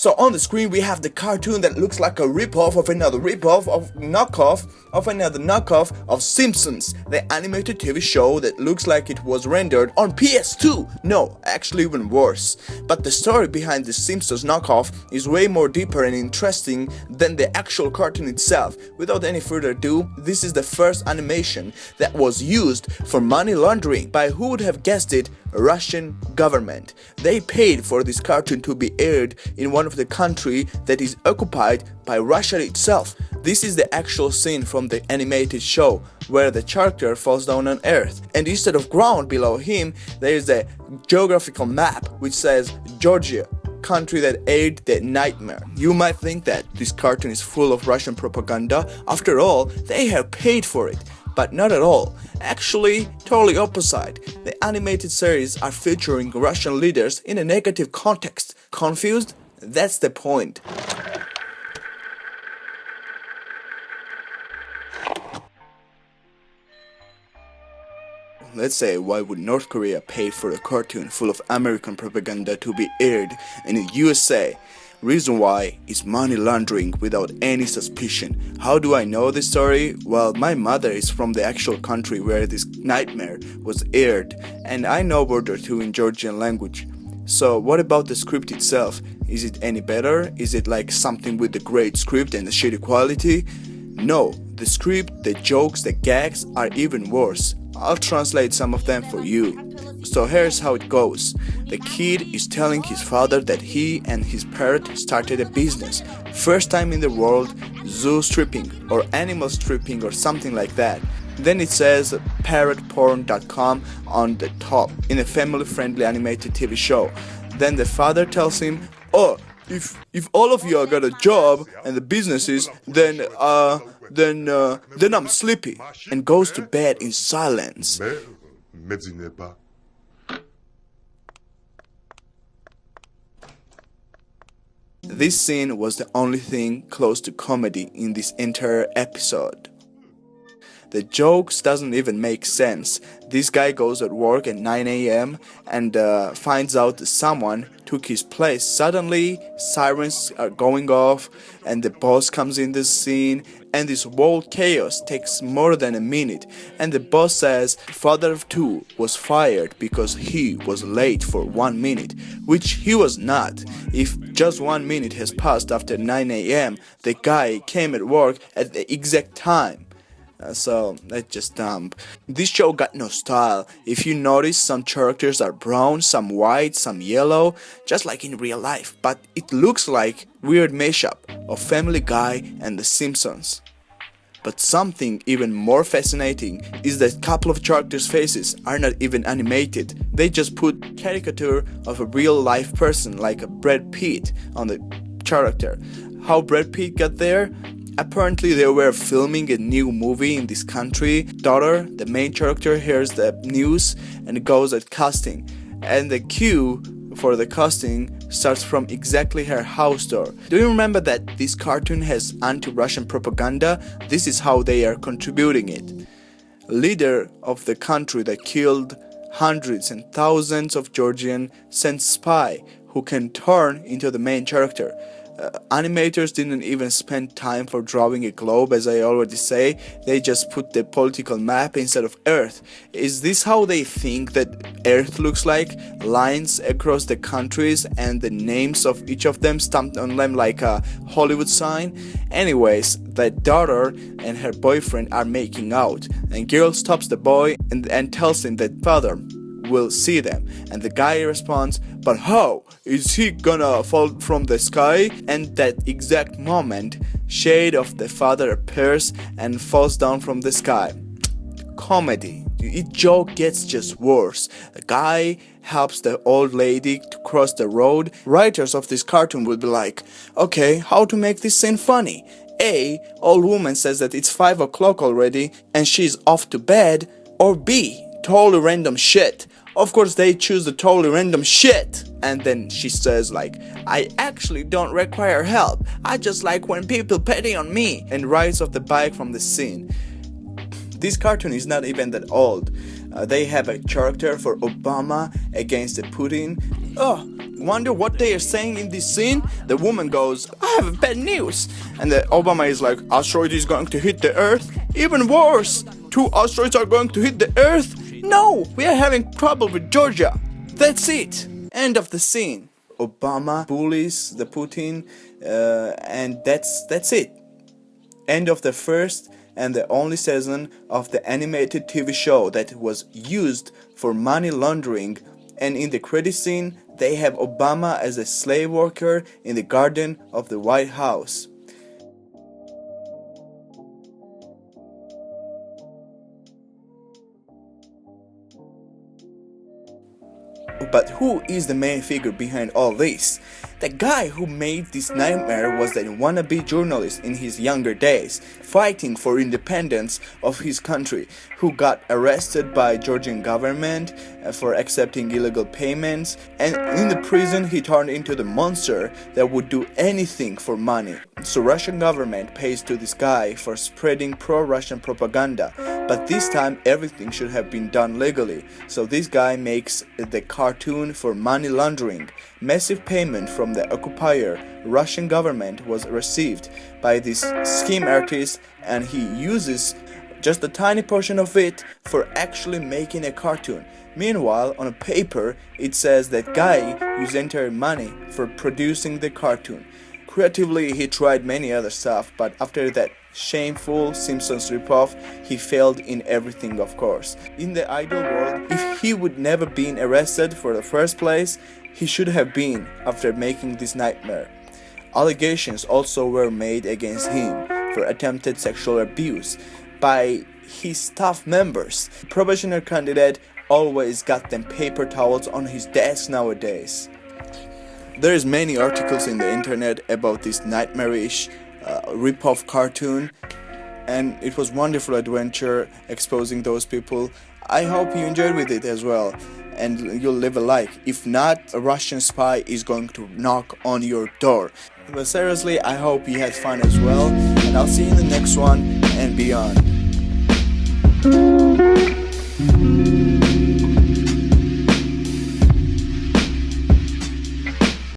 So on the screen we have the cartoon that looks like a ripoff of another ripoff of knockoff of another knockoff of Simpsons, the animated TV show that looks like it was rendered on PS2. No, actually even worse. But the story behind the Simpsons knockoff is way more deeper and interesting than the actual cartoon itself. Without any further ado, this is the first animation that was used for money laundering by, who would have guessed it, Russian government. They paid for this cartoon to be aired in one of the country that is occupied by Russia itself. This is the actual scene from the animated show where the character falls down on earth, and instead of ground below him there is a geographical map which says Georgia, country that aired the nightmare. You might think that this cartoon is full of Russian propaganda. After all, they have paid for it. But not at all. Actually, totally opposite. The animated series are featuring Russian leaders in a negative context. Confused? That's the point. Let's say, why would North Korea pay for a cartoon full of American propaganda to be aired in the USA? Reason why is money laundering without any suspicion. How do I know this story? Well, my mother is from the actual country where this nightmare was aired, and I know word or two in Georgian language. So what about the script itself? Is it any better? Is it like something with the great script and the shitty quality? No, the script, the jokes, the gags are even worse. I'll translate some of them for you. So here's how it goes. The kid is telling his father that he and his parrot started a business. First time in the world, zoo stripping or animal stripping or something like that. Then it says parrotporn.com on the top in a family-friendly animated TV show. Then the father tells him, "Oh, if all of you got a job and the businesses, then I'm sleepy," and goes to bed in silence. This scene was the only thing close to comedy in this entire episode. The jokes doesn't even make sense. This guy goes at work at 9 a.m. and finds out that someone took his place. Suddenly, sirens are going off and the boss comes in the scene, and this whole chaos takes more than a minute, and the boss says father of two was fired because he was late for 1 minute, which he was not. If just 1 minute has passed after 9 a.m., the guy came at work at the exact time. So that's just dumb. This show got no style. If you notice, some characters are brown, some white, some yellow, just like in real life, but it looks like weird mashup of Family Guy and The Simpsons. But something even more fascinating is that a couple of characters' faces are not even animated. They just put caricature of a real life person like a Brad Pitt on the character. How Brad Pitt got there? Apparently they were filming a new movie in this country. Daughter, the main character, hears the news and goes at casting. And the queue for the casting starts from exactly her house door. Do you remember that this cartoon has anti-Russian propaganda? This is how they are contributing it. Leader of the country that killed hundreds and thousands of Georgians sends spy who can turn into the main character. Animators didn't even spend time for drawing a globe, as I already say. They just put the political map instead of Earth. Is this how they think that Earth looks like? Lines across the countries and the names of each of them stamped on them like a Hollywood sign? Anyways, the daughter and her boyfriend are making out, and girl stops the boy and tells him that father will see them, and the guy responds, "But how? Is he gonna fall from the sky?" And that exact moment, shade of the father appears and falls down from the sky. Comedy. It joke gets just worse. The guy helps the old lady to cross the road. Writers of this cartoon will be like, okay, how to make this scene funny? A, old woman says that it's 5 o'clock already and she's off to bed. Or B, totally random shit. Of course they choose the totally random shit. And then she says like, I actually don't require help. I just like when people pity on me. And rides off the bike from the scene. This cartoon is not even that old. They have a character for Obama against the Putin. Oh, wonder what they are saying in this scene? The woman goes, I have bad news. And the Obama is like, asteroid is going to hit the earth? Even worse, 2 asteroids are going to hit the earth? No, we are having trouble with Georgia. That's it. End of the scene. Obama bullies the Putin, and that's it. End of the first and the only season of the animated TV show that was used for money laundering. And in the credit scene, they have Obama as a slave worker in the garden of the White House. But who is the main figure behind all this? The guy who made this nightmare was the wannabe journalist in his younger days, fighting for independence of his country, who got arrested by Georgian government for accepting illegal payments, and in the prison he turned into the monster that would do anything for money. So Russian government pays to this guy for spreading pro-Russian propaganda, but this time everything should have been done legally. So this guy makes the cartoon for money laundering. Massive payment from the occupier Russian government was received by this scheme artist, and he uses just a tiny portion of it for actually making a cartoon. Meanwhile, on a paper it says that guy used entire money for producing the cartoon. Creatively he tried many other stuff, but after that shameful Simpsons ripoff, he failed in everything, of course. In the ideal world, if he would never been arrested for the first place, he should have been after making this nightmare. Allegations also were made against him for attempted sexual abuse by his staff members. The probationary candidate always got them paper towels on his desk nowadays. There is many articles in the internet about this nightmarish rip-off cartoon, and it was wonderful adventure exposing those people. I hope you enjoyed with it as well, and you'll leave a like. If not, a Russian spy is going to knock on your door. But seriously, I hope you had fun as well, and I'll see you in the next one and beyond.